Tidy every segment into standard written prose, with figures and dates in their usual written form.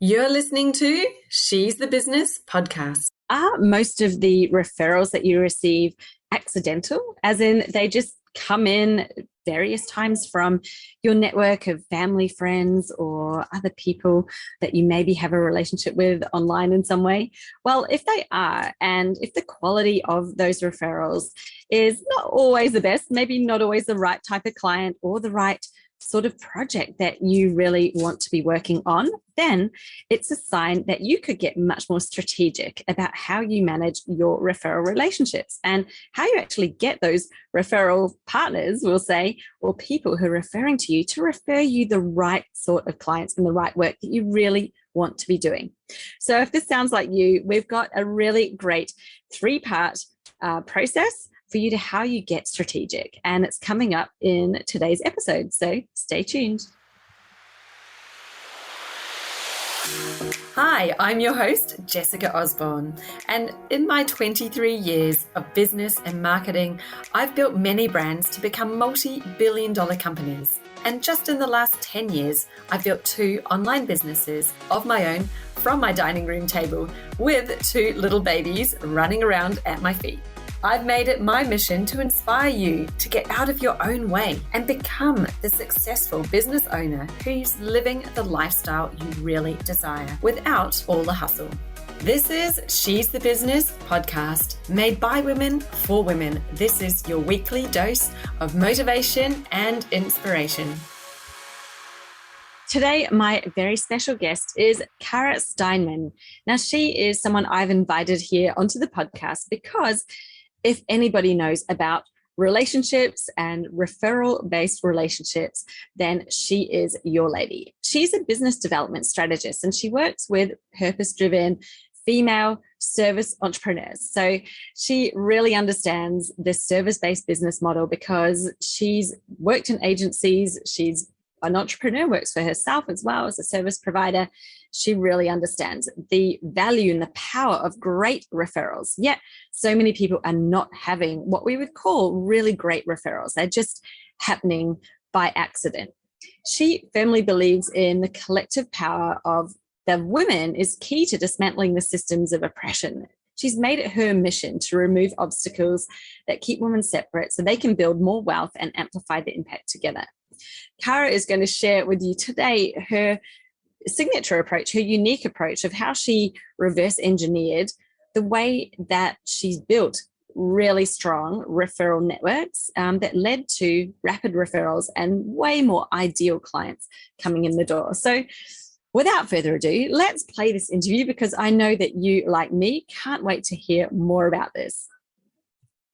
You're listening to She's the Business podcast. Are most of the referrals that you receive accidental, as in they just come in various times from your network of family, friends, or other people that you maybe have a relationship with online in some way? Well, if they are, and if the quality of those referrals is not always the best, maybe not always the right type of client or the right sort of project that you really want to be working on, then it's a sign that you could get much more strategic about how you manage your referral relationships and how you actually get those referral partners, we'll say, or people who are referring to you to refer you the right sort of clients and the right work that you really want to be doing. So if this sounds like you, we've got a really great 3-part process for you to how you get strategic. And it's coming up in today's episode. So stay tuned. Hi, I'm your host, Jessica Osborne. And in my 23 years of business and marketing, I've built many brands to become multi-billion-dollar companies. And just in the last 10 years, I've built 2 online businesses of my own from my dining room table with 2 little babies running around at my feet. I've made it my mission to inspire you to get out of your own way and become the successful business owner who's living the lifestyle you really desire without all the hustle. This is She's the Business podcast, made by women for women. This is your weekly dose of motivation and inspiration. Today, my very special guest is Cara Steinmann. Now, she is someone I've invited here onto the podcast because if anybody knows about relationships and referral-based relationships, then she is your lady. She's a business development strategist and she works with purpose-driven female service entrepreneurs. So she really understands this service-based business model because she's worked in agencies, she's an entrepreneur, works for herself as well as a service provider. She really understands the value and the power of great referrals. Yet so many people are not having what we would call really great referrals. They're just happening by accident. She firmly believes in the collective power of the women is key to dismantling the systems of oppression. She's made it her mission to remove obstacles that keep women separate so they can build more wealth and amplify the impact together. Cara is going to share with you today her signature approach, her unique approach of how she reverse engineered the way that she's built really strong referral networks that led to rapid referrals and way more ideal clients coming in the door. So without further ado, let's play this interview because I know that you, like me, can't wait to hear more about this.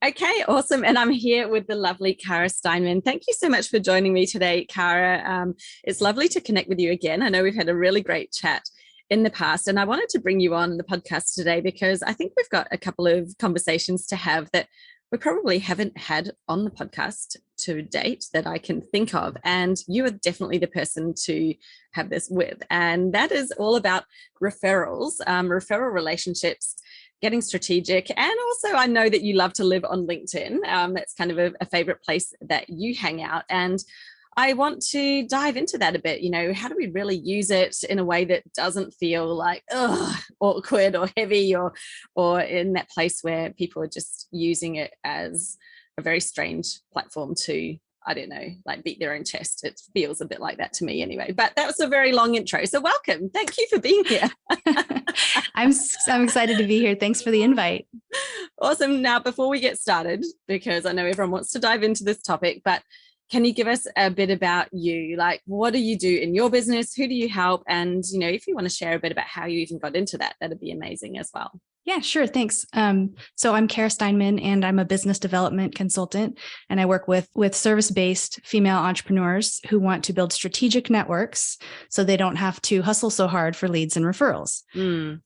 Okay, awesome. And I'm here with the lovely Cara Steinmann. Thank you so much for joining me today, Cara. It's lovely to connect with you again. I know we've had a really great chat in the past, and I wanted to bring you on the podcast today because I think we've got a couple of conversations to have that we probably haven't had on the podcast to date that I can think of. And you are definitely the person to have this with. And that is all about referrals, referral relationships, getting strategic. And also I know that you love to live on LinkedIn. That's kind of a favorite place that you hang out. And I want to dive into that a bit. You know, how do we really use it in a way that doesn't feel like awkward or heavy or in that place where people are just using it as a very strange platform to, I don't know, like beat their own chest. It feels a bit like that to me anyway. But that was a very long intro. So welcome. Thank you for being here. I'm excited to be here. Thanks for the invite. Awesome. Now, before we get started, because I know everyone wants to dive into this topic, but can you give us a bit about you? Like, what do you do in your business? Who do you help? And, you know, if you want to share a bit about how you even got into that, that'd be amazing as well. Yeah, sure. Thanks. So I'm Cara Steinmann and I'm a business development consultant, and I work with service-based female entrepreneurs who want to build strategic networks so they don't have to hustle so hard for leads and referrals.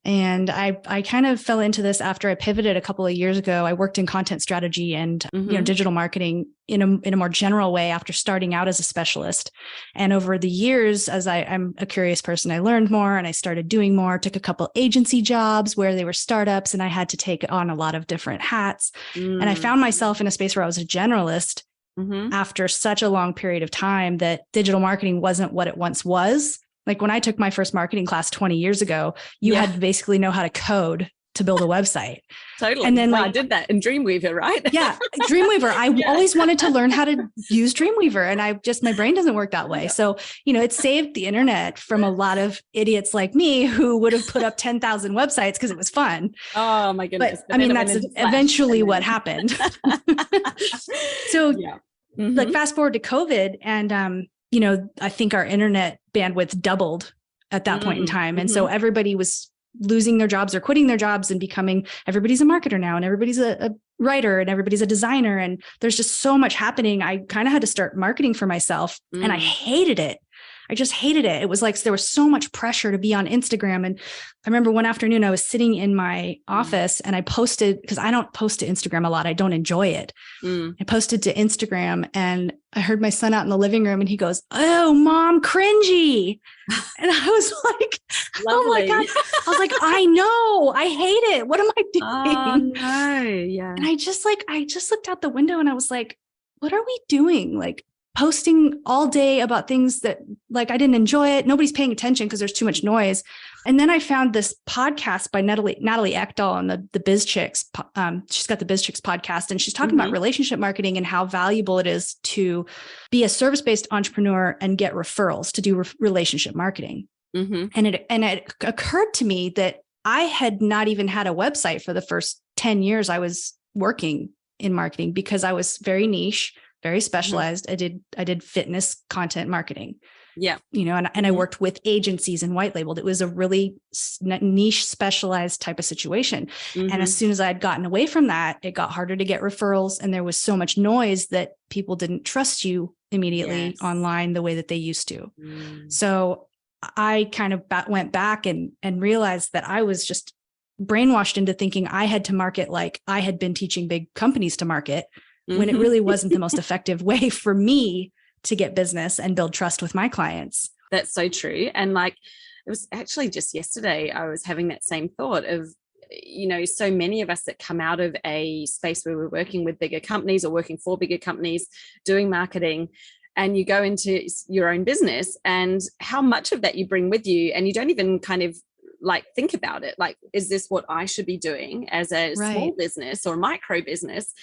And I kind of fell into this after I pivoted a couple of years ago. I worked in content strategy and digital marketing in a more general way after starting out as a specialist. And over the years, as I'm a curious person, I learned more and I started doing more, took a couple agency jobs where they were startups and I had to take on a lot of different hats. And I found myself in a space where I was a generalist after such a long period of time that digital marketing wasn't what it once was. Like when I took my first marketing class 20 years ago, you had to basically know how to code to build a website. Totally. And then I did that in Dreamweaver, right? Yeah. Dreamweaver. I always wanted to learn how to use Dreamweaver, and my brain doesn't work that way. Yeah. So, it saved the internet from a lot of idiots like me who would have put up 10,000 websites because it was fun. Oh my goodness. But I mean, that's eventually what happened. So like fast forward to COVID and, I think our internet bandwidth doubled at that point in time. And so everybody was losing their jobs or quitting their jobs and everybody's a marketer now, and everybody's a writer, and everybody's a designer. And there's just so much happening. I kind of had to start marketing for myself, and I hated it. I just hated it. It was like there was so much pressure to be on Instagram. And I remember one afternoon I was sitting in my office and I posted, because I don't post to Instagram a lot. I don't enjoy it. I posted to Instagram, and I heard my son out in the living room, and he goes, "Oh, Mom, cringy." And I was like, "Oh my God." I was like, "I know, I hate it. What am I doing?" Oh no. Yeah. And I just looked out the window and I was like, "What are we doing? Like, posting all day about things that like I didn't enjoy it. Nobody's paying attention because there's too much noise." And then I found this podcast by Natalie Ekdahl on the Biz Chicks. She's got the Biz Chicks podcast, and she's talking about relationship marketing and how valuable it is to be a service-based entrepreneur and get referrals to do relationship marketing. And it occurred to me that I had not even had a website for the first 10 years I was working in marketing, because I was very niche, very specialized. I did fitness content marketing. Yeah. And I worked with agencies and white labeled. It was a really niche, specialized type of situation. And as soon as I had gotten away from that, it got harder to get referrals. And there was so much noise that people didn't trust you immediately online the way that they used to. So I kind of went back and realized that I was just brainwashed into thinking I had to market like I had been teaching big companies to market, when it really wasn't the most effective way for me to get business and build trust with my clients. That's so true. And like, it was actually just yesterday, I was having that same thought of, so many of us that come out of a space where we're working with bigger companies or working for bigger companies, doing marketing, and you go into your own business, and how much of that you bring with you, and you don't even kind of like think about it. Like, is this what I should be doing as a small business or micro business?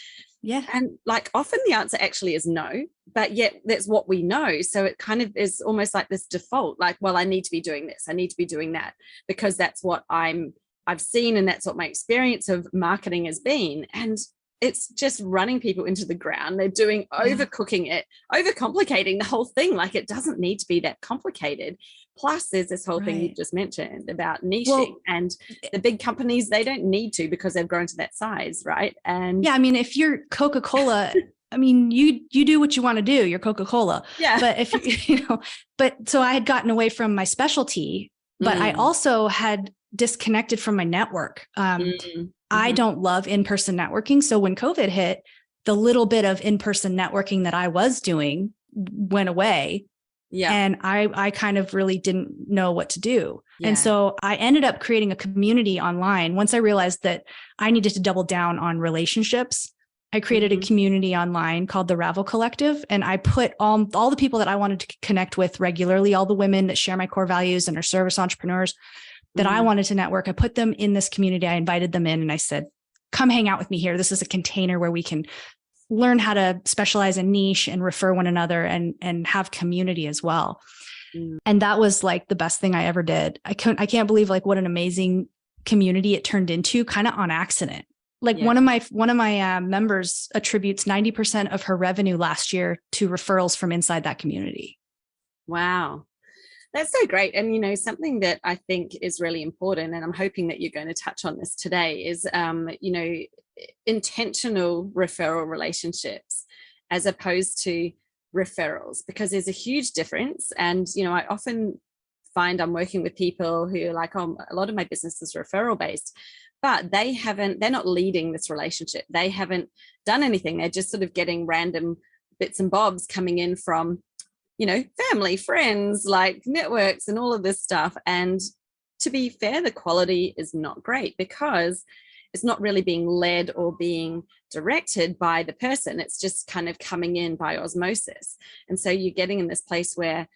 Yeah. And like often the answer actually is no, but yet that's what we know. So it kind of is almost like this default, like, well, I need to be doing this, I need to be doing that, because that's what I've seen, and that's what my experience of marketing has been. And it's just running people into the ground. They're overcooking it, overcomplicating the whole thing. Like, it doesn't need to be that complicated. Plus, there's this whole thing you just mentioned about niching, and the big companies, they don't need to, because they've grown to that size, right? And yeah, I mean, if you're Coca-Cola, I mean, you do what you want to do. You're Coca-Cola. Yeah. But if but so I had gotten away from my specialty, but I also had disconnected from my network. I don't love in-person networking. So when COVID hit, the little bit of in-person networking that I was doing went away. Yeah. And I kind of really didn't know what to do. Yeah. And so I ended up creating a community online. Once I realized that I needed to double down on relationships, I created a community online called the Ravel Collective. And I put all the people that I wanted to connect with regularly, all the women that share my core values and are service entrepreneurs that I wanted to network. I put them in this community. I invited them in and I said, come hang out with me here. This is a container where we can learn how to specialize in niche and refer one another and have community as well. And that was like the best thing I ever did. I can't believe like what an amazing community it turned into, kind of on accident. Like one of my members attributes 90% of her revenue last year to referrals from inside that community. Wow. That's so great. And, something that I think is really important, and I'm hoping that you're going to touch on this today, is, intentional referral relationships as opposed to referrals, because there's a huge difference. And, I often find I'm working with people who are like, oh, a lot of my business is referral based, but they're not leading this relationship. They haven't done anything. They're just sort of getting random bits and bobs coming in from, family, friends, like networks and all of this stuff. And to be fair, the quality is not great, because it's not really being led or being directed by the person. It's just kind of coming in by osmosis. And so you're getting in this place where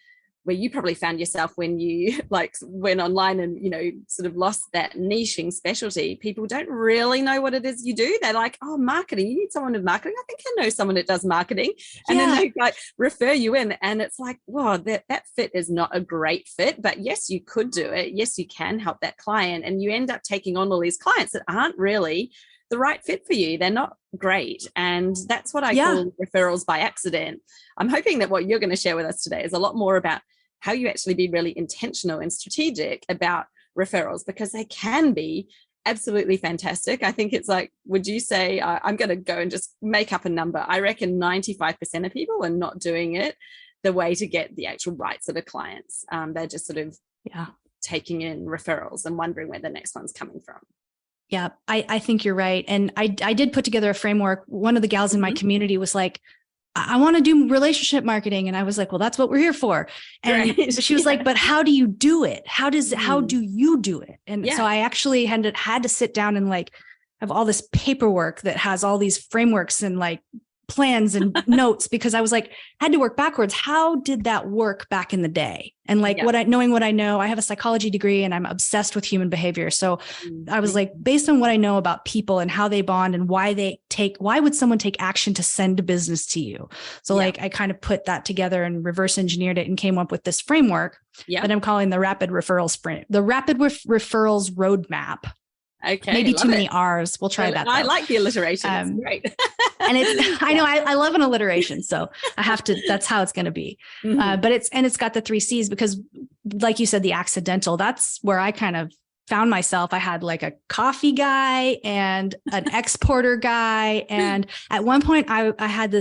where you probably found yourself when you like went online and, you know, sort of lost that niching specialty. People don't really know what it is you do. They're like, oh, marketing, you need someone with marketing. I think I know someone that does marketing. And then they like refer you in, and it's like, wow, that fit is not a great fit, but yes, you could do it. Yes, you can help that client. And you end up taking on all these clients that aren't really the right fit for you. They're not great. And that's what I call referrals by accident. I'm hoping that what you're going to share with us today is a lot more about how you actually be really intentional and strategic about referrals, because they can be absolutely fantastic. I think it's like, would you say, I'm going to go and just make up a number. I reckon 95% of people are not doing it the way to get the actual right sort of clients. They're just sort of taking in referrals and wondering where the next one's coming from. Yeah, I think you're right. And I did put together a framework. One of the gals in my community was like, I want to do relationship marketing. And I was like, well, that's what we're here for. And she was like, but how do you do it? How do you do it? And so I actually had to sit down and like have all this paperwork that has all these frameworks and like plans and notes, because I was like, had to work backwards. How did that work back in the day? And like knowing what I know, I have a psychology degree and I'm obsessed with human behavior. So I was like, based on what I know about people and how they bond and why would someone take action to send business to you? So like, I kind of put that together and reverse engineered it and came up with this framework that I'm calling the Rapid Referrals Referrals Roadmap. Okay. Maybe too many R's. We'll try that. I like the alliteration. It's great. And I know I love an alliteration, so I have to, that's how it's going to be. But it's got the 3 C's, because like you said, the accidental, that's where I kind of found myself. I had like a coffee guy and an exporter guy. And at one point I had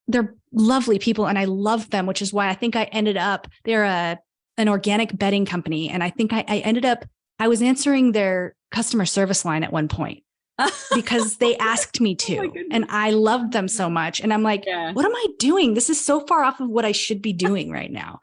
they're lovely people and I love them, which is why I think I ended up, they're an organic bedding company. And I think I was answering their customer service line at one point because they asked me to, and I loved them so much. And I'm like, what am I doing? This is so far off of what I should be doing right now.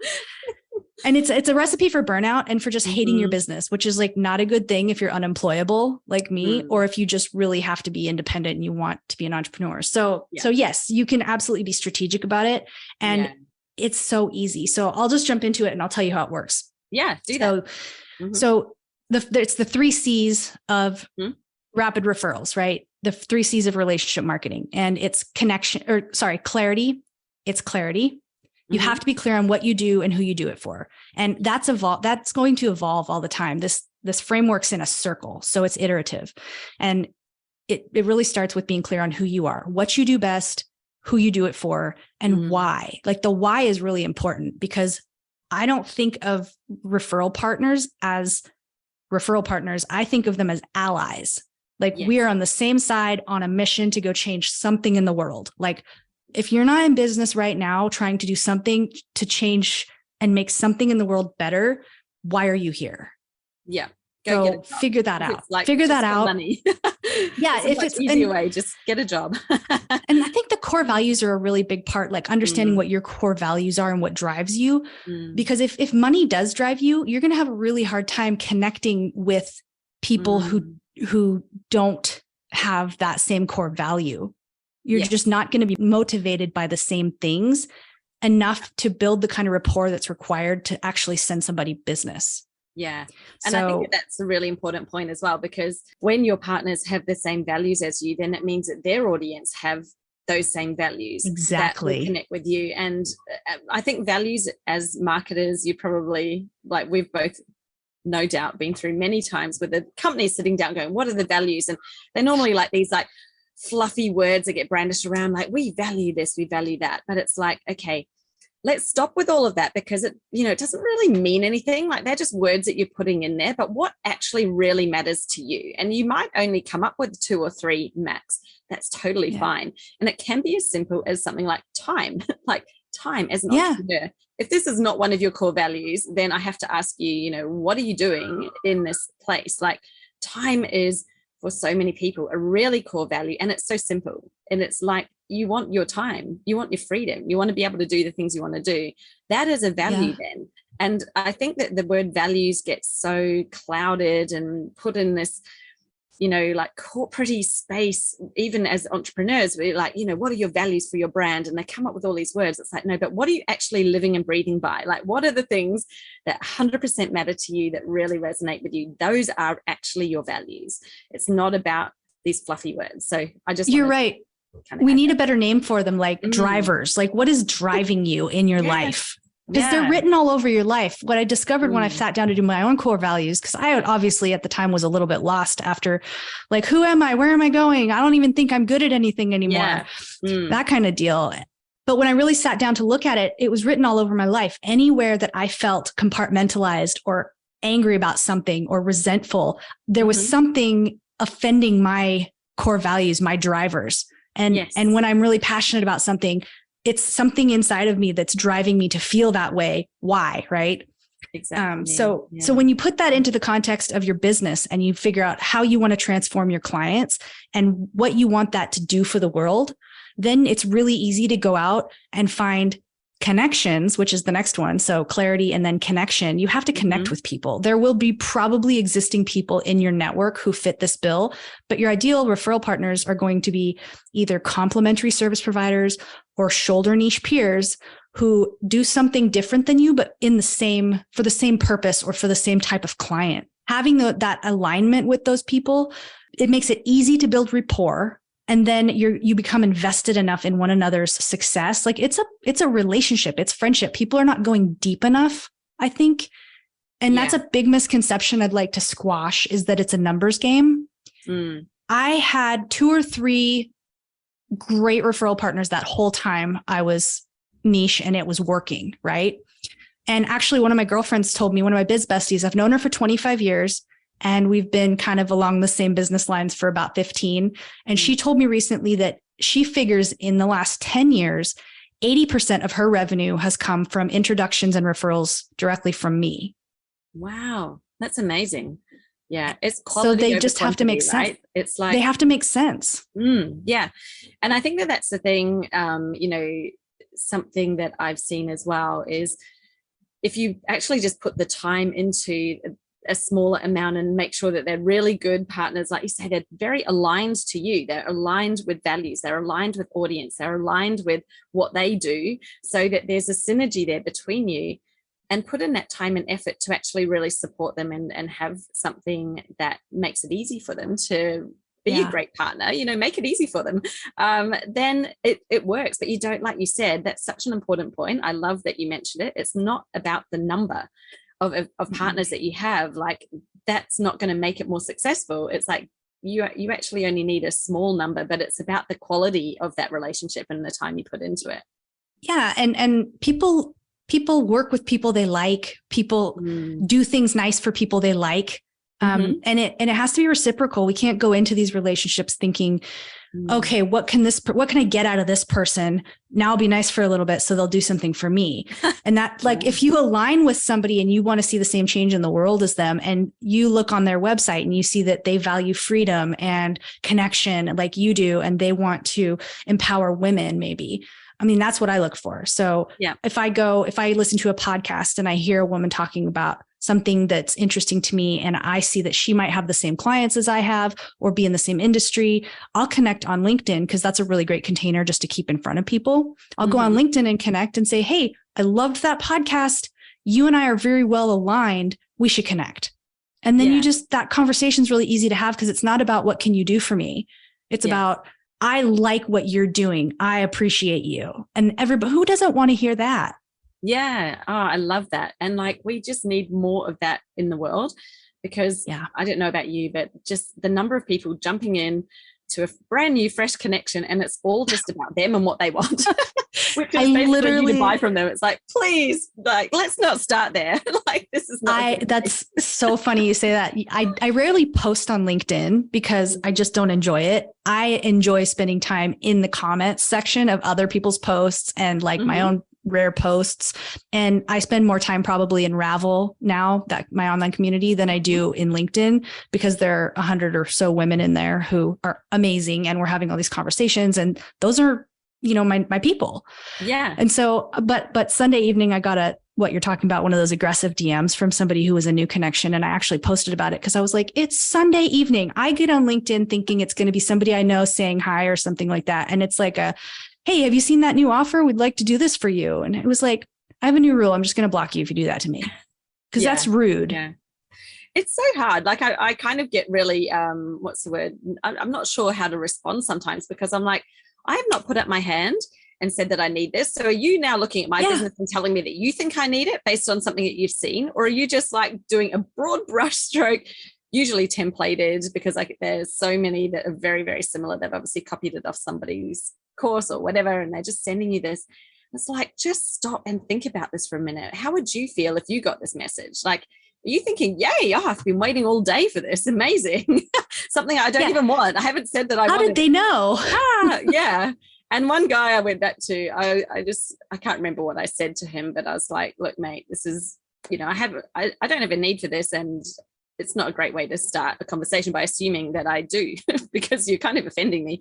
And it's a recipe for burnout and for just hating your business, which is like not a good thing if you're unemployable like me, or if you just really have to be independent and you want to be an entrepreneur. So yes, you can absolutely be strategic about it. And it's so easy. So I'll just jump into it and I'll tell you how it works. Yeah, do that. So it's the 3 C's of rapid referrals, right? The 3 C's of relationship marketing, and it's clarity. It's clarity. You have to be clear on what you do and who you do it for. And that's going to evolve all the time. This framework's in a circle, so it's iterative. And it really starts with being clear on who you are, what you do best, who you do it for, and why. Like the why is really important, because I don't think of referral partners as referral partners. I think of them as allies. Like we are on the same side on a mission to go change something in the world. Like if you're not in business right now, trying to do something to change and make something in the world better, why are you here? Yeah. Go figure that out. Like figure that out. Money. If it's easier way, just get a job. And I think the core values are a really big part, like understanding what your core values are and what drives you. Because if money does drive you, you're going to have a really hard time connecting with people who don't have that same core value. You're just not going to be motivated by the same things enough to build the kind of rapport that's required to actually send somebody business. Yeah. And I think that's a really important point as well, because when your partners have the same values as you, then it means that their audience have those same values. Exactly. That will connect with you. And I think values as marketers, you probably, like we've both no doubt been through many times with the companies sitting down going, what are the values? And they're normally like these like fluffy words that get brandished around, like we value this, we value that. But it's like, okay, let's stop with all of that, because it doesn't really mean anything. Like they're just words that you're putting in there, but what actually really matters to you? And you might only come up with 2 or 3 max. That's totally fine. And it can be as simple as something like time, like time as an entrepreneur. If this is not one of your core values, then I have to ask you, what are you doing in this place? Like time is, for so many people, a really core value, and it's so simple. And it's like, you want your time, you want your freedom, you want to be able to do the things you want to do. That is a value then. And I think that the word values gets so clouded and put in this like corporate-y space, even as entrepreneurs, we're like, what are your values for your brand? And they come up with all these words. It's like, no, but what are you actually living and breathing by? Like, what are the things that 100% matter to you that really resonate with you? Those are actually your values. It's not about these fluffy words. So you're right. We need a better name for them, like drivers. Like, what is driving you in your life? Because they're written all over your life. What I discovered when I sat down to do my own core values, because I obviously at the time was a little bit lost after, like, who am I? Where am I going? I don't even think I'm good at anything anymore. That kind of deal. But when I really sat down to look at it, it was written all over my life. Anywhere that I felt compartmentalized or angry about something or resentful, there was something offending my core values, my drivers. And when I'm really passionate about something, it's something inside of me that's driving me to feel that way. Why? Right. Exactly. So when you put that into the context of your business and you figure out how you want to transform your clients and what you want that to do for the world, then it's really easy to go out and find connections, which is the next one. So clarity and then connection. You have to connect with people. There will be probably existing people in your network who fit this bill, but your ideal referral partners are going to be either complementary service providers or shoulder niche peers who do something different than you, but for the same purpose or for the same type of client. Having that alignment with those people, it makes it easy to build rapport. And then you become invested enough in one another's success. Like it's a relationship, it's friendship. People are not going deep enough, I think. And that's a big misconception I'd like to squash, is that it's a numbers game. I had 2 or 3 great referral partners that whole time I was niche and it was working, right? And actually one of my girlfriends told me, one of my biz besties, I've known her for 25 years. And we've been kind of along the same business lines for about 15. And she told me recently that she figures in the last 10 years, 80% of her revenue has come from introductions and referrals directly from me. Wow. That's amazing. Yeah. It's quality. So they just have to make sense. Right? It's like, they have to make sense. Yeah. And I think that's the thing, something that I've seen as well is if you actually just put the time into a smaller amount and make sure that they're really good partners. Like you say, they're very aligned to you. They're aligned with values. They're aligned with audience. They're aligned with what they do so that there's a synergy there between you, and put in that time and effort to actually really support them and have something that makes it easy for them to be a great partner, make it easy for them. Then it works. But you don't, like you said, that's such an important point. I love that you mentioned it. It's not about the number of partners that you have. Like, that's not going to make it more successful. It's like you actually only need a small number, but it's about the quality of that relationship and the time you put into it. Yeah. And people work with people they like. People do things nice for people they like. And it has to be reciprocal. We can't go into these relationships thinking, okay, what can I get out of this person? Now I'll be nice for a little bit, so they'll do something for me. And that, like, if you align with somebody and you want to see the same change in the world as them, and you look on their website and you see that they value freedom and connection like you do, and they want to empower women, maybe. I mean, that's what I look for. So if I listen to a podcast and I hear a woman talking about something that's interesting to me, and I see that she might have the same clients as I have or be in the same industry, I'll connect on LinkedIn, because that's a really great container just to keep in front of people. I'll go on LinkedIn and connect and say, hey, I loved that podcast. You and I are very well aligned. We should connect. And then that conversation's really easy to have, because it's not about what can you do for me. It's about, I like what you're doing. I appreciate you. And everybody, who doesn't want to hear that? Yeah. Oh, I love that. And like, we just need more of that in the world, because I don't know about you, but just the number of people jumping in to a brand new, fresh connection, and it's all just about them and what they want, which is basically you to buy from them. It's like, please, like, let's not start there. Like, this is not. That's so funny you say that. I rarely post on LinkedIn because I just don't enjoy it. I enjoy spending time in the comments section of other people's posts and like my own rare posts. And I spend more time probably in Ravel now, that my online community, than I do in LinkedIn, because there are 100 or so women in there who are amazing. And we're having all these conversations, and those are my people. Yeah. And so, but Sunday evening, I got what you're talking about, one of those aggressive DMs from somebody who was a new connection. And I actually posted about it because I was like, it's Sunday evening. I get on LinkedIn thinking it's going to be somebody I know saying hi or something like that. And it's like hey, have you seen that new offer? We'd like to do this for you. And it was like, I have a new rule. I'm just going to block you if you do that to me. Because that's rude. Yeah. It's so hard. Like I kind of get really, what's the word? I'm not sure how to respond sometimes, because I'm like, I have not put up my hand and said that I need this. So are you now looking at my business and telling me that you think I need it based on something that you've seen? Or are you just like doing a broad brush stroke, usually templated, because like there's so many that are very, very similar. They've obviously copied it off somebody's course or whatever, and they're just sending you this. It's like, just stop and think about this for a minute. How would you feel if you got this message? Like, are you thinking, yay, I've been waiting all day for this. Amazing. Something I don't even want. I haven't said that I How did they know? Yeah. And one guy I went back to, I can't remember what I said to him, but I was like, look, mate, this is, I don't have a need for this. And it's not a great way to start a conversation by assuming that I do, because you're kind of offending me.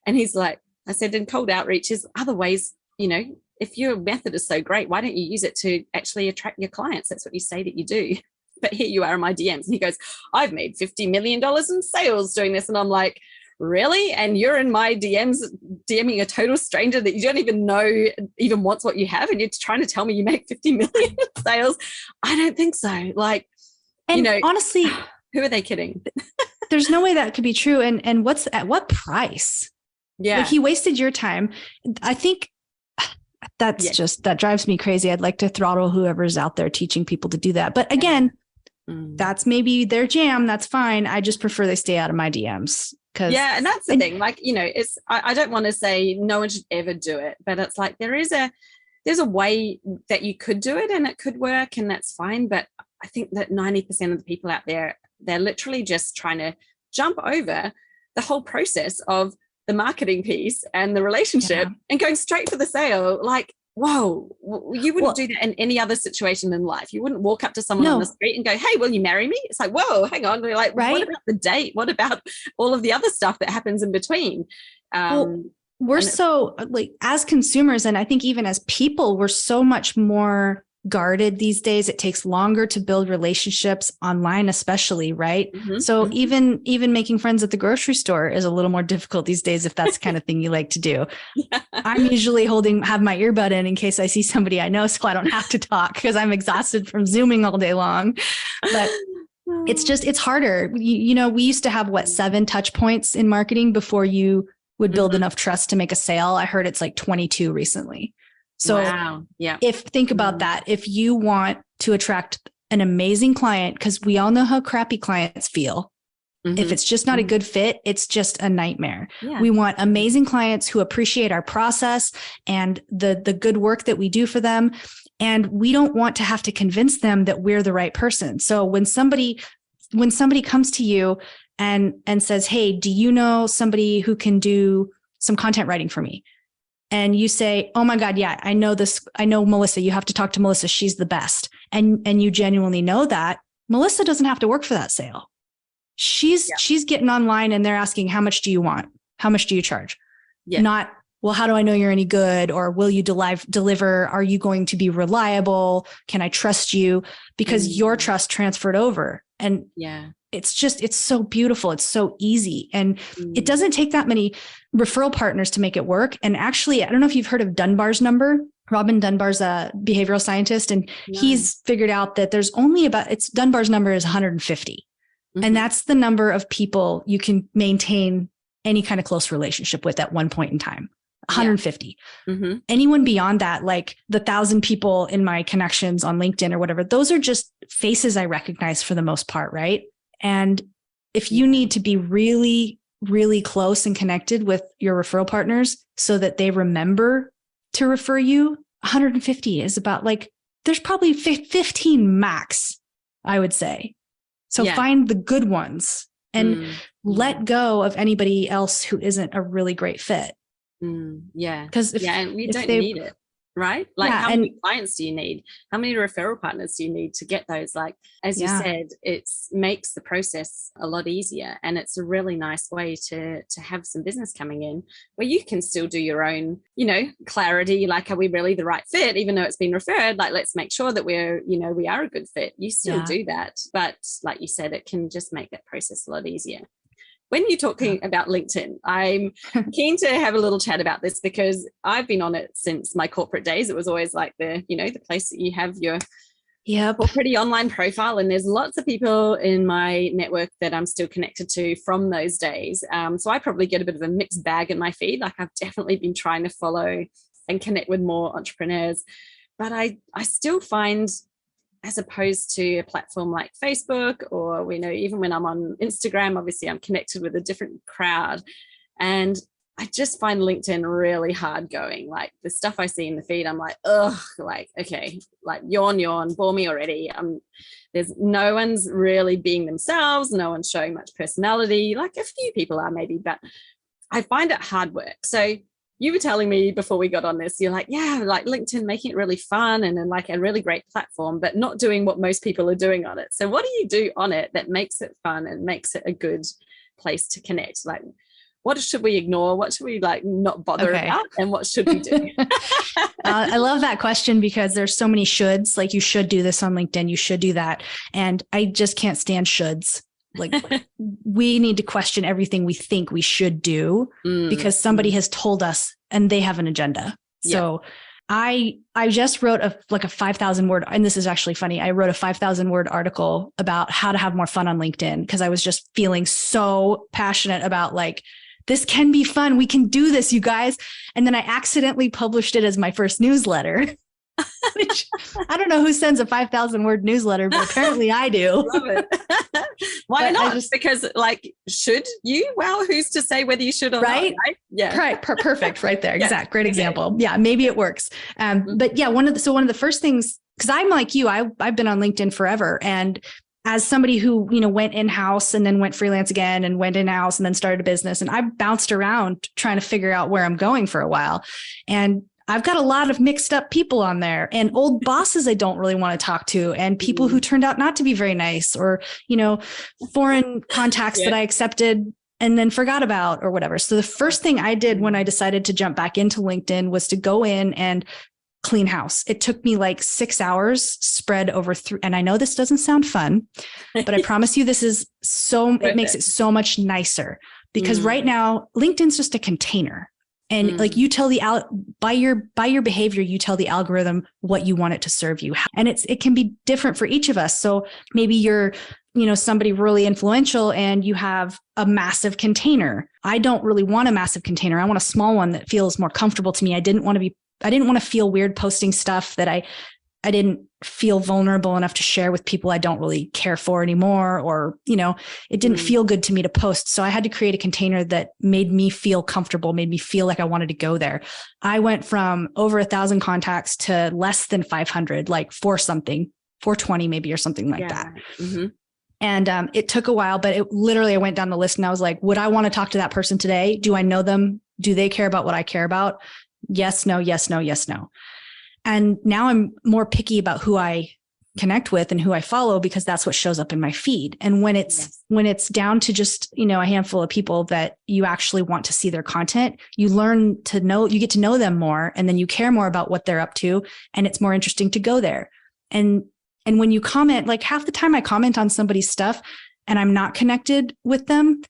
And he's like, I said, in cold outreach is other ways, if your method is so great, why don't you use it to actually attract your clients? That's what you say that you do. But here you are in my DMs. And he goes, I've made $50 million in sales doing this. And I'm like, really? And you're in my DMs DMing a total stranger that you don't even know even wants what you have, and you're trying to tell me you make 50 million in sales? I don't think so. Like, and honestly, who are they kidding? There's no way that could be true. And at what price? Yeah. Like, he wasted your time. I think that drives me crazy. I'd like to throttle whoever's out there teaching people to do that. But again, that's maybe their jam. That's fine. I just prefer they stay out of my DMs. And that's the thing. Like, it's, I don't want to say no one should ever do it, but it's like, there's a way that you could do it and it could work, and that's fine. But I think that 90% of the people out there, they're literally just trying to jump over the whole process of the marketing piece and the relationship and going straight for the sale. Like, whoa, you wouldn't do that in any other situation in life. You wouldn't walk up to someone on the street and go, hey, will you marry me? It's like, whoa, hang on. We're like, what about the date? What about all of the other stuff that happens in between? We're so, like, as consumers, and I think even as people, we're so much more guarded these days. It takes longer to build relationships online, especially, right? So even making friends at the grocery store is a little more difficult these days, if that's the kind of thing you like to do. I'm usually have my earbud in case I see somebody I know, so I don't have to talk, because I'm exhausted from Zooming all day long. But it's harder. We used to have 7 touch points in marketing before you would build enough trust to make a sale. I heard it's like 22 recently. So think about that. If you want to attract an amazing client, because we all know how crappy clients feel. If it's just not a good fit, it's just a nightmare. We want amazing clients who appreciate our process and the good work that we do for them. And we don't want to have to convince them that we're the right person. So when somebody comes to you and says, hey, do you know somebody who can do some content writing for me? And you say, oh my God, yeah, I know this. I know Melissa. You have to talk to Melissa. She's the best. And you genuinely know that. Melissa doesn't have to work for that sale. She's getting online and they're asking, how much do you want? How much do you charge? Not, well, how do I know you're any good? Or will you deliver? Are you going to be reliable? Can I trust you? Because your trust transferred over. And it's so beautiful. It's so easy. And it doesn't take that many referral partners to make it work. And actually, I don't know if you've heard of Dunbar's number. Robin Dunbar's a behavioral scientist, and he's figured out that there's only Dunbar's number is 150. And that's the number of people you can maintain any kind of close relationship with at one point in time. 150. Anyone beyond that, like the 1,000 people in my connections on LinkedIn or whatever, those are just faces I recognize for the most part, right? And if you need to be really, really close and connected with your referral partners so that they remember to refer you, 150 is about, like, there's probably 15 max, I would say. So find the good ones and let go of anybody else who isn't a really great fit. Because and we don't need it. right? Like Yeah, how many clients do you need? How many referral partners do you need to get those? Like, as you said, it makes the process a lot easier. And it's a really nice way to have some business coming in where you can still do your own, clarity. Like, are we really the right fit? Even though it's been referred, like, let's make sure that we are a good fit. You still do that. But like you said, it can just make that process a lot easier. When you're talking about LinkedIn, I'm keen to have a little chat about this because I've been on it since my corporate days. It was always like the place that you have your corporate online profile. And there's lots of people in my network that I'm still connected to from those days. So I probably get a bit of a mixed bag in my feed. Like, I've definitely been trying to follow and connect with more entrepreneurs. But I still find, as opposed to a platform like Facebook or, even when I'm on Instagram, obviously I'm connected with a different crowd. And I just find LinkedIn really hard going. Like, the stuff I see in the feed, I'm like, ugh, like, okay, like yawn, bore me already. There's no one's really being themselves. No one's showing much personality. Like, a few people are maybe, but I find it hard work. So you were telling me before we got on this, you're like, like LinkedIn, making it really fun and then like a really great platform, but not doing what most people are doing on it. So what do you do on it that makes it fun and makes it a good place to connect? Like, what should we ignore? What should we like not bother about? And what should we do? I love that question because there's so many shoulds. Like, you should do this on LinkedIn. You should do that. And I just can't stand shoulds. Like, we need to question everything we think we should do because somebody has told us and they have an agenda. So I just wrote a 5,000 word, and this is actually funny. I wrote a 5,000 word article about how to have more fun on LinkedIn because I was just feeling so passionate about like, this can be fun. We can do this, you guys. And then I accidentally published it as my first newsletter. Which I don't know who sends a 5,000 word newsletter, but apparently I do. Love it. Why not? Because like, should you? Well, who's to say whether you should or not? Right? Yeah. Right. Perfect. Right there. Exact. Great example. Yeah. Maybe it works. But yeah, one of the first things, because I'm like you, I've been on LinkedIn forever. And as somebody who, went in-house and then went freelance again and went in-house and then started a business, and I bounced around trying to figure out where I'm going for a while. And I've got a lot of mixed up people on there and old bosses I don't really want to talk to, and people who turned out not to be very nice, or, foreign contacts that I accepted and then forgot about or whatever. So the first thing I did when I decided to jump back into LinkedIn was to go in and clean house. It took me like 6 hours spread over 3. And I know this doesn't sound fun, but I promise you this is it makes it so much nicer because right now LinkedIn's just a container. And like, you tell by your behavior, you tell the algorithm what you want it to serve you. And it can be different for each of us. So maybe you're, somebody really influential and you have a massive container. I don't really want a massive container. I want a small one that feels more comfortable to me. I didn't want to feel weird posting stuff that I didn't feel vulnerable enough to share with people I don't really care for anymore, or, it didn't feel good to me to post. So I had to create a container that made me feel comfortable, made me feel like I wanted to go there. I went from over 1,000 contacts to less than 500, like 420 maybe, or something like that. Mm-hmm. And it took a while, but I went down the list and I was like, would I want to talk to that person today? Do I know them? Do they care about what I care about? Yes, no, yes, no, yes, no. And now I'm more picky about who I connect with and who I follow, because that's what shows up in my feed. And when it's down to just, a handful of people that you actually want to see their content, you get to know them more, and then you care more about what they're up to, and it's more interesting to go there. And when you comment, like half the time I comment on somebody's stuff and I'm not connected with them,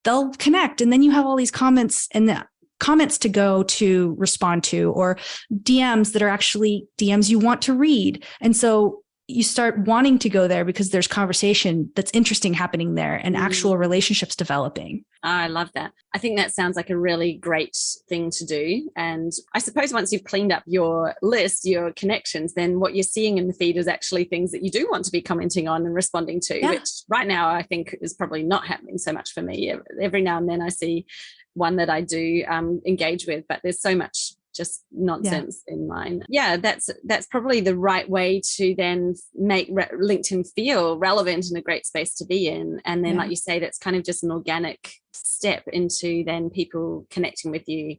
they'll connect. And then you have all these comments to go to respond to, or DMs that are actually DMs you want to read. And so you start wanting to go there because there's conversation that's interesting happening there and actual relationships developing. I love that. I think that sounds like a really great thing to do. And I suppose once you've cleaned up your list, your connections, then what you're seeing in the feed is actually things that you do want to be commenting on and responding to, which right now I think is probably not happening so much for me. Every now and then I see one that I do engage with, but there's so much just nonsense in mine. Yeah, that's probably the right way to then make LinkedIn feel relevant and a great space to be in. And then, like you say, that's kind of just an organic step into then people connecting with you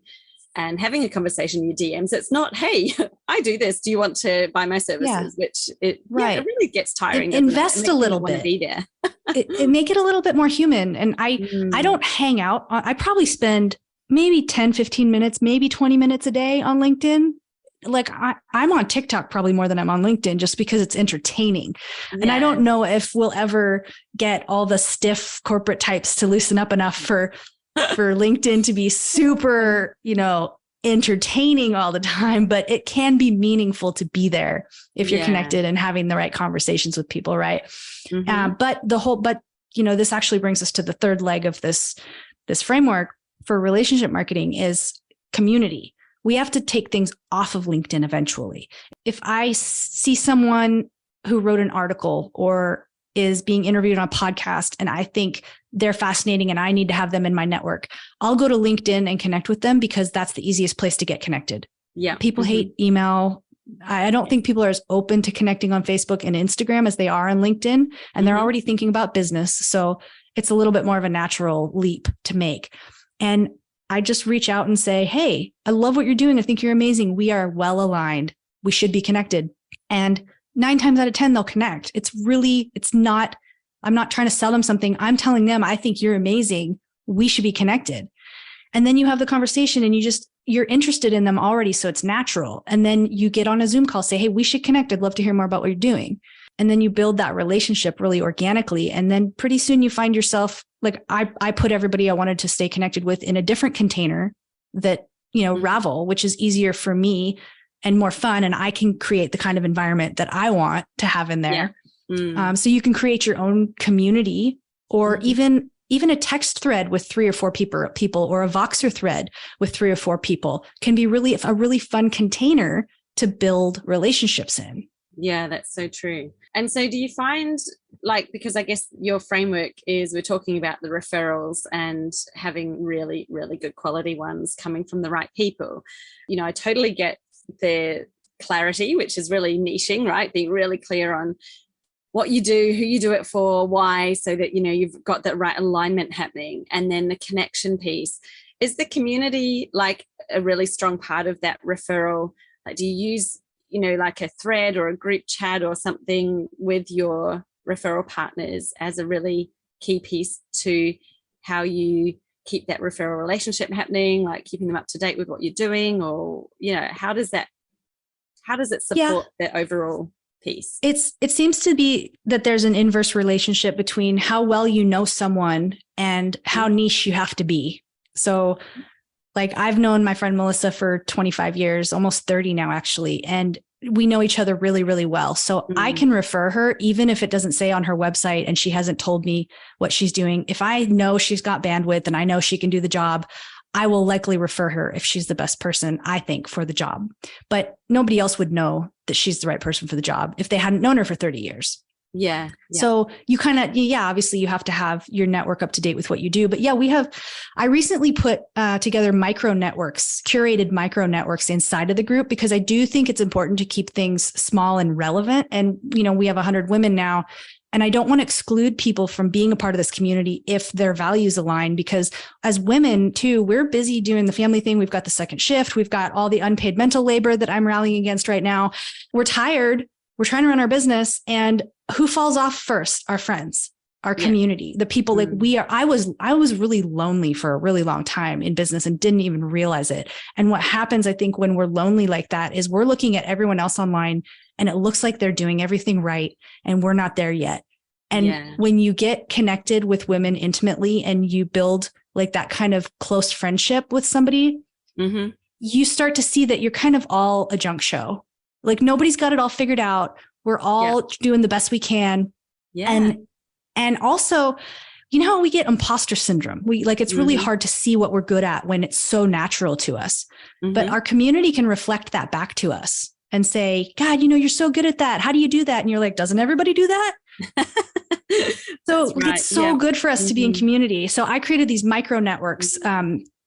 and having a conversation in your DMs. It's not, hey, I do this. Do you want to buy my services? Which it really gets tiring. Invest a little bit. Be there. it make it a little bit more human. And I don't hang out. I probably spend maybe 10, 15 minutes, maybe 20 minutes a day on LinkedIn. Like I'm on TikTok probably more than I'm on LinkedIn just because it's entertaining. Yeah. And I don't know if we'll ever get all the stiff corporate types to loosen up enough for LinkedIn to be super, entertaining all the time, but it can be meaningful to be there if you're connected and having the right conversations with people. Right. But this actually brings us to the third leg of this framework for relationship marketing is community. We have to take things off of LinkedIn eventually. If I see someone who wrote an article or is being interviewed on a podcast and I think they're fascinating and I need to have them in my network, I'll go to LinkedIn and connect with them because that's the easiest place to get connected. Yeah. People hate email. I don't think people are as open to connecting on Facebook and Instagram as they are on LinkedIn, and they're already thinking about business. So it's a little bit more of a natural leap to make. And I just reach out and say, hey, I love what you're doing. I think you're amazing. We are well aligned. We should be connected. And 9 times out of 10, they'll connect. I'm not trying to sell them something. I'm telling them, I think you're amazing. We should be connected. And then you have the conversation and you're interested in them already. So it's natural. And then you get on a Zoom call, say, hey, we should connect. I'd love to hear more about what you're doing. And then you build that relationship really organically. And then pretty soon you find yourself, like I put everybody I wanted to stay connected with in a different container that, Ravel, which is easier for me and more fun. And I can create the kind of environment that I want to have in there. Yeah. So you can create your own community or even a text thread with 3 or 4 people or a Voxer thread with 3 or 4 people can be a really fun container to build relationships in. Yeah, that's so true. And so do you find, because I guess your framework is we're talking about the referrals and having really, really good quality ones coming from the right people. I totally get the clarity, which is really niching, right? Being really clear on what you do, who you do it for, why, so that, you've got that right alignment happening. And then the connection piece. Is the community a really strong part of that referral? Do you use like a thread or a group chat or something with your referral partners as a really key piece to how you keep that referral relationship happening, like keeping them up to date with what you're doing, or, how does it support the overall piece? It seems to be that there's an inverse relationship between how well you know someone and how niche you have to be. So I've known my friend Melissa for 25 years, almost 30 now, actually. And we know each other really, really well. So I can refer her, even if it doesn't say on her website and she hasn't told me what she's doing. If I know she's got bandwidth and I know she can do the job, I will likely refer her if she's the best person, I think, for the job. But nobody else would know that she's the right person for the job if they hadn't known her for 30 years. Yeah. So you obviously you have to have your network up to date with what you do. But I recently put together micro networks, curated micro networks inside of the group, because I do think it's important to keep things small and relevant. And, we have 100 women now, and I don't want to exclude people from being a part of this community if their values align, because as women too, we're busy doing the family thing. We've got the second shift. We've got all the unpaid mental labor that I'm rallying against right now. We're tired. We're trying to run our business, and who falls off first? Our friends, our community, the people I was really lonely for a really long time in business and didn't even realize it. And what happens, I think, when we're lonely like that is we're looking at everyone else online and it looks like they're doing everything right and we're not there yet. And when you get connected with women intimately and you build that kind of close friendship with somebody, you start to see that you're kind of all a junk show. Nobody's got it all figured out. We're all doing the best we can. Yeah. And also, how we get imposter syndrome. It's really hard to see what we're good at when it's so natural to us. But our community can reflect that back to us and say, God, you're so good at that. How do you do that? And you're like, doesn't everybody do that? So it's so good for us to be in community. So I created these micro networks.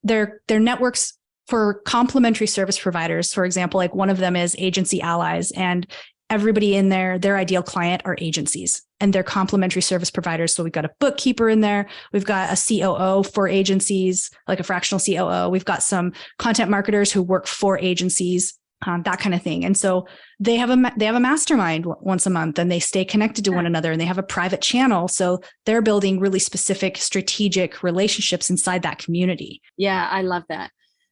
They're networks for complementary service providers. For example, one of them is Agency Allies, and everybody in there, their ideal client are agencies and they're complementary service providers. So we've got a bookkeeper in there. We've got a COO for agencies, like a fractional COO. We've got some content marketers who work for agencies, that kind of thing. And so they have a mastermind once a month, and they stay connected to one another, and they have a private channel. So they're building really specific strategic relationships inside that community. Yeah, I love that.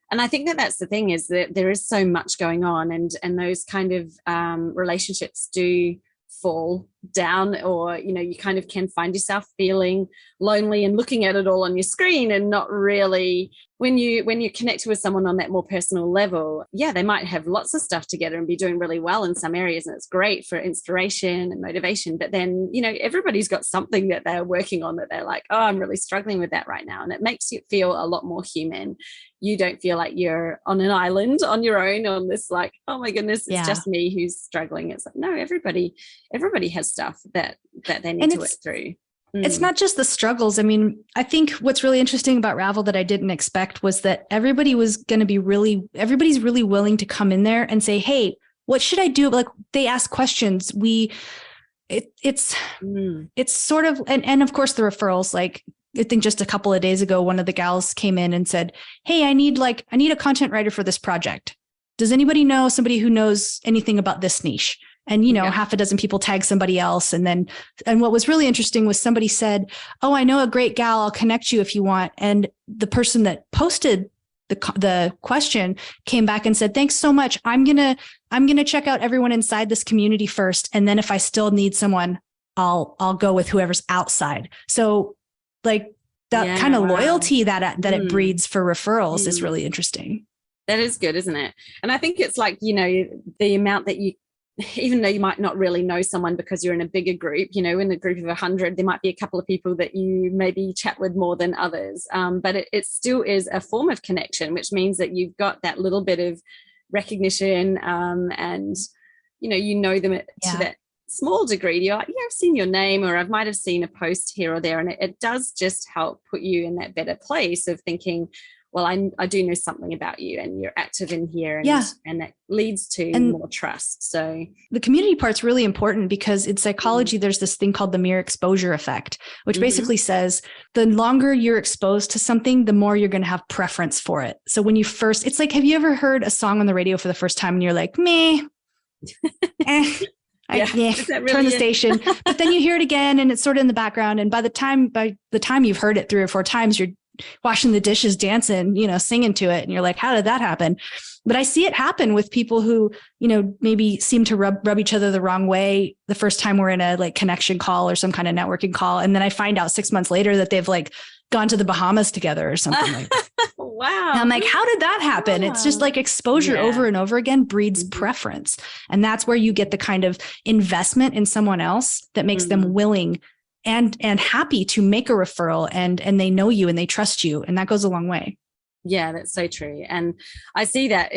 And I think that that's the thing, is that there is so much going on, and those kind of relationships do fall down, or, you know, you kind of can find yourself feeling lonely and looking at it all on your screen and not really, when you connect with someone on that more personal level, yeah, they might have lots of stuff together and be doing really well in some areas, and it's great for inspiration and motivation. But then, you know, everybody's got something that they're working on that they're like, oh, I'm really struggling with that right now. And it makes you feel a lot more human. You don't feel like you're on an island on your own on this, like, oh my goodness, it's just me who's struggling. It's like, no, everybody has stuff that they need to work through. It's not just the struggles. I mean, I think what's really interesting about Ravel that I didn't expect was that everybody's really willing to come in there and say, hey, what should I do? Like, they ask questions. It's sort of, and of course the referrals, like, I think just a couple of days ago, one of the gals came in and said, hey, I need a content writer for this project. Does anybody know somebody who knows anything about this niche? And, you know, half a dozen people tag somebody else. And what was really interesting was somebody said, oh, I know a great gal. I'll connect you if you want. And the person that posted the question came back and said, thanks so much. I'm going to check out everyone inside this community first. And then if I still need someone, I'll go with whoever's outside. So like that kind of loyalty that it breeds for referrals is really interesting. That is good, isn't it? And I think it's like, you know, the amount that you, even though you might not really know someone because you're in a bigger group, you know, in a group of 100, there might be a couple of people that you maybe chat with more than others. But it still is a form of connection, which means that you've got that little bit of recognition, and, you know them to that small degree. You're like, yeah, I've seen your name, or I might have seen a post here or there. And it does just help put you in that better place of thinking, well, I do know something about you, and you're active in here, and that leads to more trust. So the community part's really important, because in psychology, there's this thing called the mere exposure effect, which basically says the longer you're exposed to something, the more you're going to have preference for it. So when you first, it's like, have you ever heard a song on the radio for the first time and you're like, meh, turn the station, but then you hear it again and it's sort of in the background. And by the time you've heard it 3 or 4 times, you're washing the dishes, dancing, singing to it. And you're like, how did that happen? But I see it happen with people who, maybe seem to rub each other the wrong way the first time we're in a like connection call or some kind of networking call. And then I find out 6 months later that they've like gone to the Bahamas together or something like that. Wow. And I'm like, how did that happen? It's just like exposure over and over again breeds preference. And that's where you get the kind of investment in someone else that makes them willing and happy to make a referral, and they know you and they trust you. And that goes a long way. Yeah, that's so true. And I see that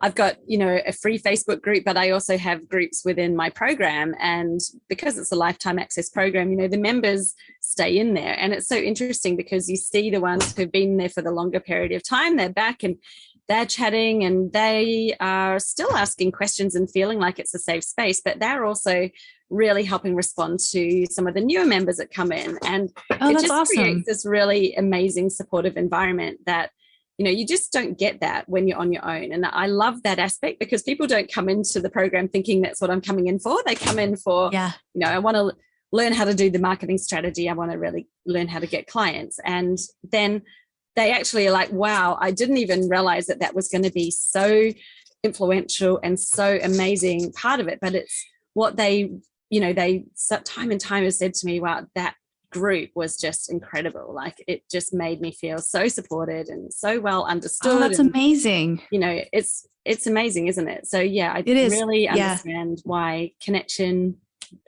I've got, a free Facebook group, but I also have groups within my program. And because it's a lifetime access program, the members stay in there. And it's so interesting because you see the ones who've been there for the longer period of time, they're back and they're chatting and they are still asking questions and feeling like it's a safe space, but they're also really helping respond to some of the newer members that come in. And it just awesome. Creates this really amazing supportive environment that, you just don't get that when you're on your own. And I love that aspect, because people don't come into the program thinking that's what I'm coming in for. They come in for, I want to learn how to do the marketing strategy. I want to really learn how to get clients. And then they actually are like, wow, I didn't even realize that was going to be so influential and so amazing part of it. But it's what they time and time have said to me, wow, that group was just incredible. Like, it just made me feel so supported and so well understood. Oh, that's amazing. It's amazing, isn't it? So yeah, I really understand why connection,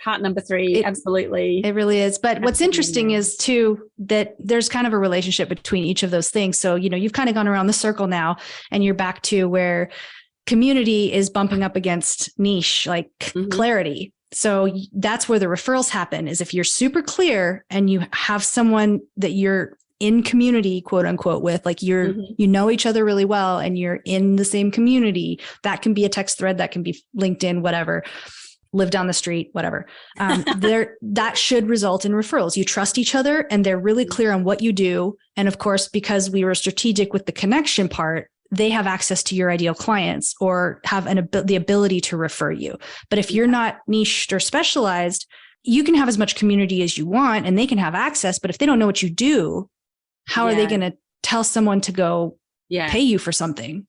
part number 3, absolutely. It really is. But what's interesting is too, that there's kind of a relationship between each of those things. So, you've kind of gone around the circle now and you're back to where community is bumping up against niche, like clarity. So that's where the referrals happen, is if you're super clear and you have someone that you're in community, quote unquote, with, like you know each other really well and you're in the same community. That can be a text thread, that can be LinkedIn, whatever. live down the street, whatever. That should result in referrals. You trust each other and they're really clear on what you do. And of course, because we were strategic with the connection part, they have access to your ideal clients or have the ability to refer you. But if you're not niched or specialized, you can have as much community as you want and they can have access. But if they don't know what you do, how are they going to tell someone to go pay you for something?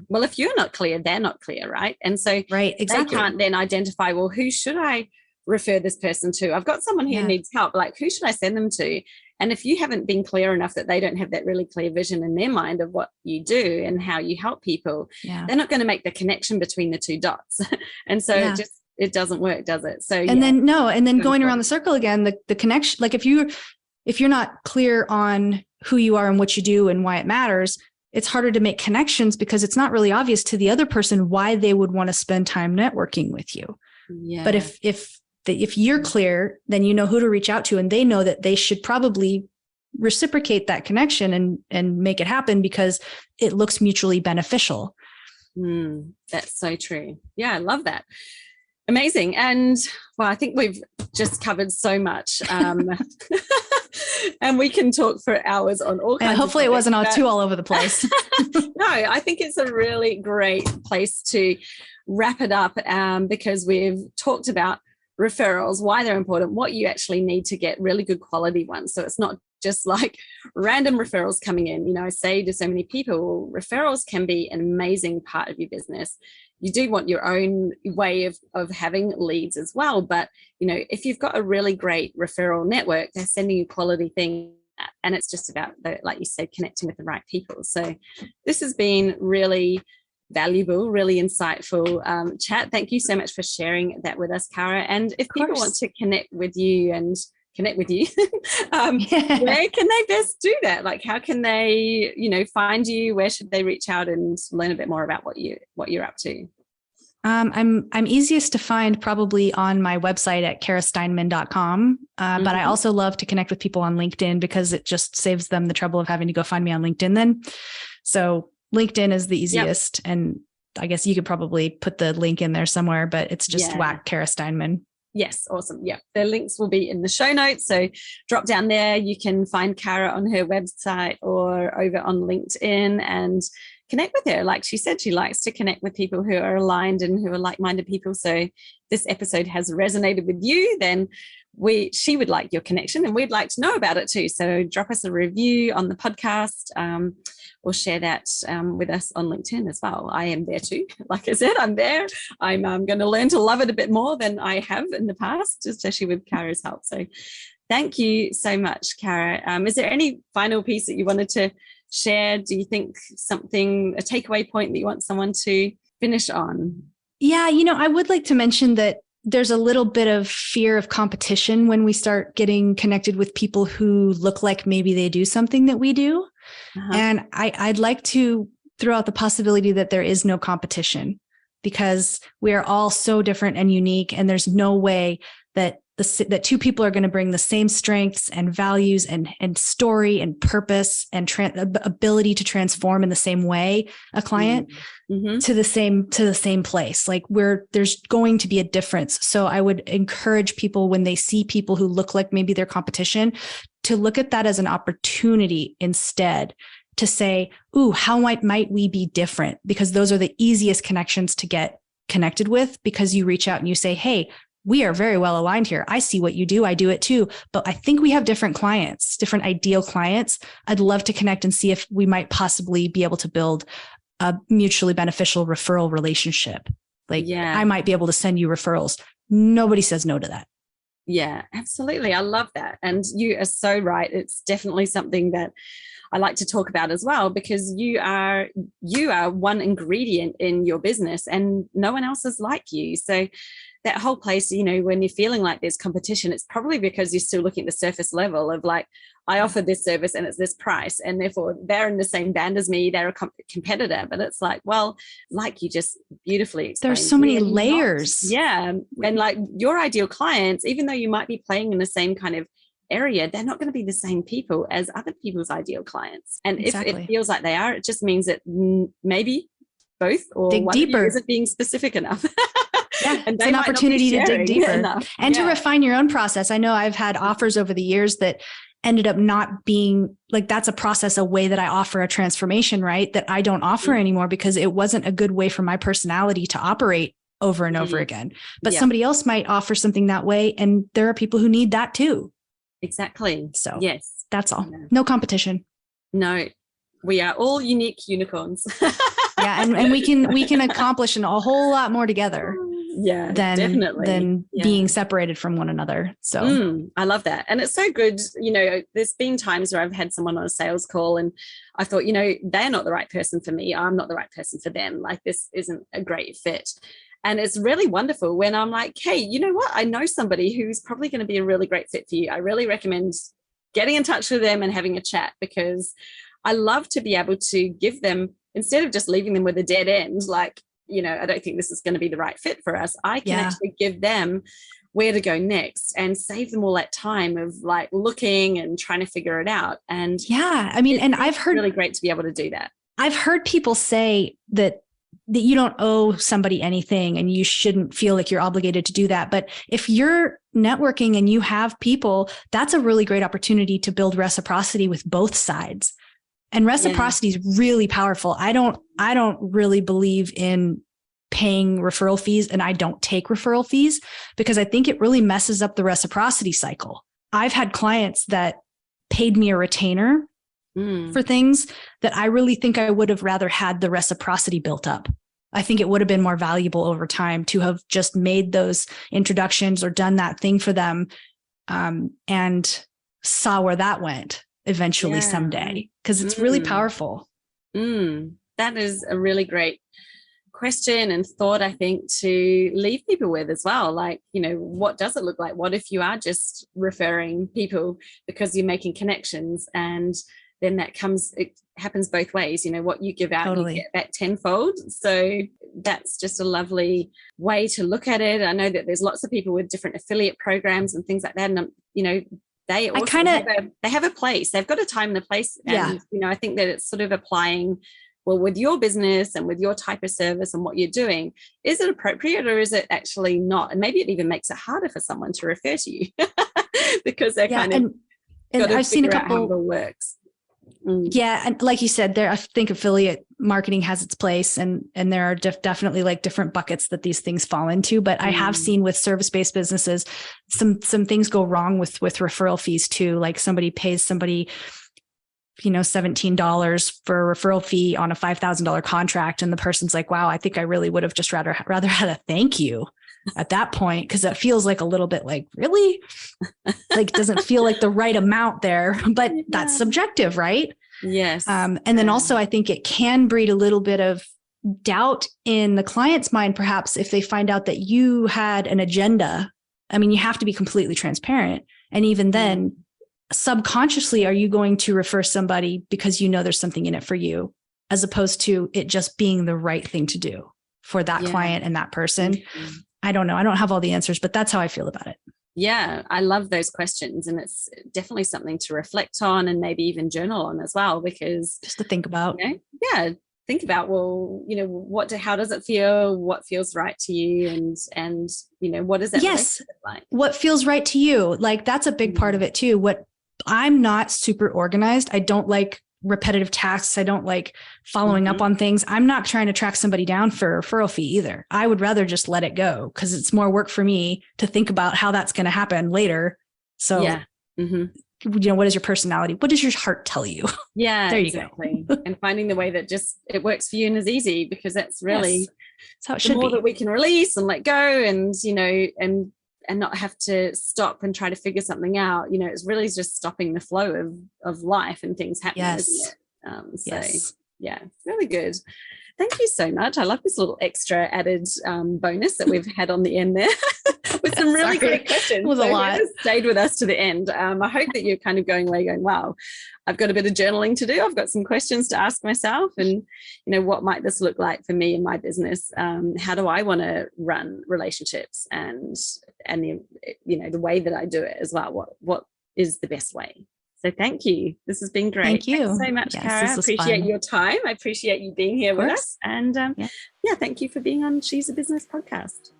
Well, if you're not clear, they're not clear, right? And so right, exactly. They can't then identify, well, who should I refer this person to? I've got someone who needs help. Like, who should I send them to? And if you haven't been clear enough that they don't have that really clear vision in their mind of what you do and how you help people, they're not going to make the connection between the two dots. And so it doesn't work, does it? So then going around the circle again, the connection, like if you're not clear on who you are and what you do and why it matters, it's harder to make connections because it's not really obvious to the other person why they would want to spend time networking with you. Yeah. But if you're clear, then you know who to reach out to and they know that they should probably reciprocate that connection and make it happen because it looks mutually beneficial. That's so true. Yeah, I love that. Amazing. And well, I think we've just covered so much. And we can talk for hours on all kinds and hopefully of topics, it wasn't too all over the place. No, I think it's a really great place to wrap it up because we've talked about referrals, why they're important, what you actually need to get really good quality ones. So it's not just like random referrals coming in. You know, I say to so many people, referrals can be an amazing part of your business. You do want your own way of having leads as well. But, you know, if you've got a really great referral network, they're sending you quality things. And it's just about, like you said, connecting with the right people. So this has been really valuable, really insightful chat. Thank you so much for sharing that with us, Cara. And if people want to connect with you, where can they best do that? Like, how can they, find you? Where should they reach out and learn a bit more about what you're up to? I'm easiest to find probably on my website at carasteinmann.com. But I also love to connect with people on LinkedIn because it just saves them the trouble of having to go find me on LinkedIn then. So LinkedIn is the easiest. Yep. And I guess you could probably put the link in there somewhere, but it's just whack Cara Steinmann. Yes. Awesome. Yeah. The links will be in the show notes. So drop down there. You can find Cara on her website or over on LinkedIn and connect with her. Like she said, she likes to connect with people who are aligned and who are like-minded people. So this episode has resonated with you, then she would like your connection and we'd like to know about it too. So drop us a review on the podcast or share that with us on LinkedIn as well. I am there too. Like I said, I'm there. I'm going to learn to love it a bit more than I have in the past, especially with Cara's help. So thank you so much, Cara. Is there any final piece that you wanted to share? Do you think a takeaway point that you want someone to finish on? Yeah, I would like to mention that there's a little bit of fear of competition when we start getting connected with people who look like maybe they do something that we do. And I'd like to throw out the possibility that there is no competition because we are all so different and unique. And there's no way that that two people are going to bring the same strengths and values and story and purpose and ability to transform in the same way a client to the same place. Like there's going to be a difference. So I would encourage people when they see people who look like maybe their competition to look at that as an opportunity instead to say, ooh, how might we be different? Because those are the easiest connections to get connected with because you reach out and you say, hey, we are very well aligned here. I see what you do. I do it too. But I think we have different clients, different ideal clients. I'd love to connect and see if we might possibly be able to build a mutually beneficial referral relationship. I might be able to send you referrals. Nobody says no to that. Yeah, absolutely. I love that. And you are so right. It's definitely something that I like to talk about as well, because you are one ingredient in your business and no one else is like you. So that whole place, when you're feeling like there's competition, it's probably because you're still looking at the surface level of like, I offer this service and it's this price, and therefore they're in the same band as me. They're a competitor. But it's like, well, like you just beautifully explained, there's so many layers. Yeah. And like your ideal clients, even though you might be playing in the same kind of area, they're not going to be the same people as other people's ideal clients. And if it feels like they are, it just means that maybe both or dig one deeper. of you isn't being specific enough. Yeah, And it's an opportunity to dig deeper and to Yeah. refine your own process. I know I've had offers over the years that ended up not being like, that's a process, a way that I offer a transformation, right? That I don't offer anymore because it wasn't a good way for my personality to operate over and over again. But somebody else might offer something that way. And there are people who need that too. Exactly. So yes, that's all. No competition. No, we are all unique unicorns. Yeah. And we can accomplish a whole lot more together. Yeah, than definitely. than being separated from one another. So I love that. And it's so good. There's been times where I've had someone on a sales call and I thought, they're not the right person for me. I'm not the right person for them. Like, this isn't a great fit. And it's really wonderful when I'm like, hey, you know what? I know somebody who's probably going to be a really great fit for you. I really recommend getting in touch with them and having a chat, because I love to be able to give them, instead of just leaving them with a dead end, like, I don't think this is going to be the right fit for us. I can actually give them where to go next and save them all that time of like looking and trying to figure it out. And and I've heard really great to be able to do that. I've heard people say that you don't owe somebody anything and you shouldn't feel like you're obligated to do that. But if you're networking and you have people, that's a really great opportunity to build reciprocity with both sides. And reciprocity is really powerful. I don't really believe in paying referral fees, and I don't take referral fees because I think it really messes up the reciprocity cycle. I've had clients that paid me a retainer for things that I really think I would have rather had the reciprocity built up. I think it would have been more valuable over time to have just made those introductions or done that thing for them, and saw where that went eventually someday, because it's really powerful. That is a really great question and thought, I think, to leave people with as well. Like, what does it look like? What if you are just referring people because you're making connections, and then it happens both ways. What you give out, you get back tenfold. So that's just a lovely way to look at it. I know that there's lots of people with different affiliate programs and things like that. And, they also have a place. They've got a time and a place. And, I think that it's sort of applying, well, with your business and with your type of service and what you're doing, is it appropriate or is it actually not? And maybe it even makes it harder for someone to refer to you because they're kind of got to figure out how it all works. Yeah. And like you said, I think affiliate marketing has its place, and there are definitely like different buckets that these things fall into. But I have seen with service-based businesses, some things go wrong with referral fees too. Like somebody pays somebody, $17 for a referral fee on a $5,000 contract. And the person's like, wow, I think I really would have just rather had a thank you at that point. Cause it feels like a little bit like, really? Like, doesn't feel like the right amount there, but that's subjective, right? Yes. And then also I think it can breed a little bit of doubt in the client's mind, perhaps if they find out that you had an agenda. I mean, you have to be completely transparent. And even then, subconsciously, are you going to refer somebody because there's something in it for you, as opposed to it just being the right thing to do for that client and that person? I don't know. I don't have all the answers, but that's how I feel about it. Yeah, I love those questions. And it's definitely something to reflect on and maybe even journal on as well, because just to think about. Think about, well, how does it feel? What feels right to you? And what does that look like? What feels right to you? Like, that's a big part of it too. I'm not super organized. I don't like repetitive tasks. I don't like following up on things. I'm not trying to track somebody down for a referral fee either. I would rather just let it go, because it's more work for me to think about how that's going to happen later. So, what is your personality? What does your heart tell you? Yeah, there you go. And finding the way that just it works for you and is easy, because that's really that's how it should be. The more be. that we can release and let go, and and not have to stop and try to figure something out. It's really just stopping the flow of life and things happening. Isn't it? Yeah, really good. Thank you so much. I love this little extra added bonus that we've had on the end there with some really great questions. It was a lot. Stayed with us to the end. I hope that you're kind of going away going, wow, I've got a bit of journaling to do. I've got some questions to ask myself, and what might this look like for me in my business? How do I want to run relationships, and the way that I do it as well? What is the best way? So thank you. This has been great. Thank you. Thanks so much, Cara. I appreciate your time. I appreciate you being here with us. And thank you for being on She's a Business podcast.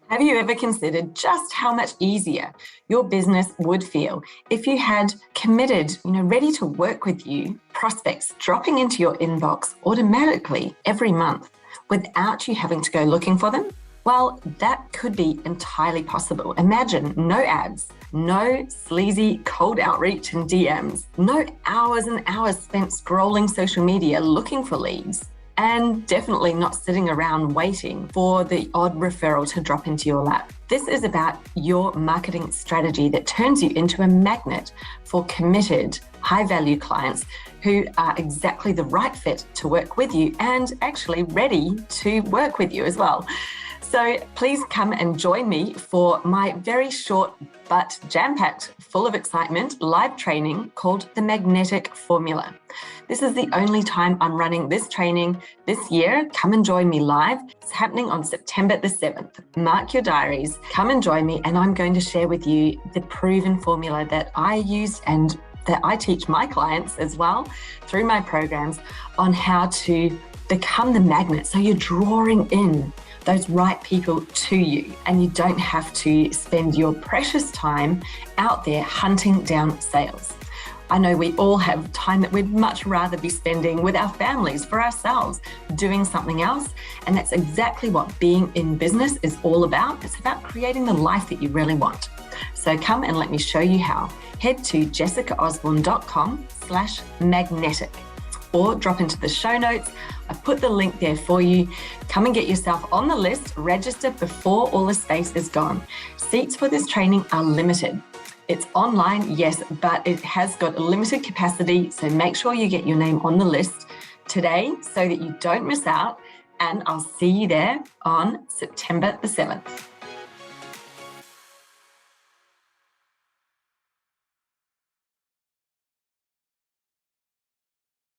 Have you ever considered just how much easier your business would feel if you had committed, ready to work with you, prospects dropping into your inbox automatically every month without you having to go looking for them? Well, that could be entirely possible. Imagine no ads, no sleazy cold outreach and DMs, no hours and hours spent scrolling social media looking for leads, and definitely not sitting around waiting for the odd referral to drop into your lap. This is about your marketing strategy that turns you into a magnet for committed, high-value clients who are exactly the right fit to work with you and actually ready to work with you as well. So please come and join me for my very short but jam-packed, full of excitement, live training called The Magnetic Formula. This is the only time I'm running this training this year. Come and join me live. It's happening on September the 7th. Mark your diaries. Come and join me, and I'm going to share with you the proven formula that I used and that I teach my clients as well through my programs on how to become the magnet. So you're drawing in those right people to you, and you don't have to spend your precious time out there hunting down sales. I know we all have time that we'd much rather be spending with our families, for ourselves, doing something else. And that's exactly what being in business is all about. It's about creating the life that you really want. So come and let me show you how. Head to jessicaosborne.com/magnetic or drop into the show notes. I put the link there for you. Come and get yourself on the list. Register before all the space is gone. Seats for this training are limited. It's online, yes, but it has got a limited capacity. So make sure you get your name on the list today so that you don't miss out. And I'll see you there on September the 7th.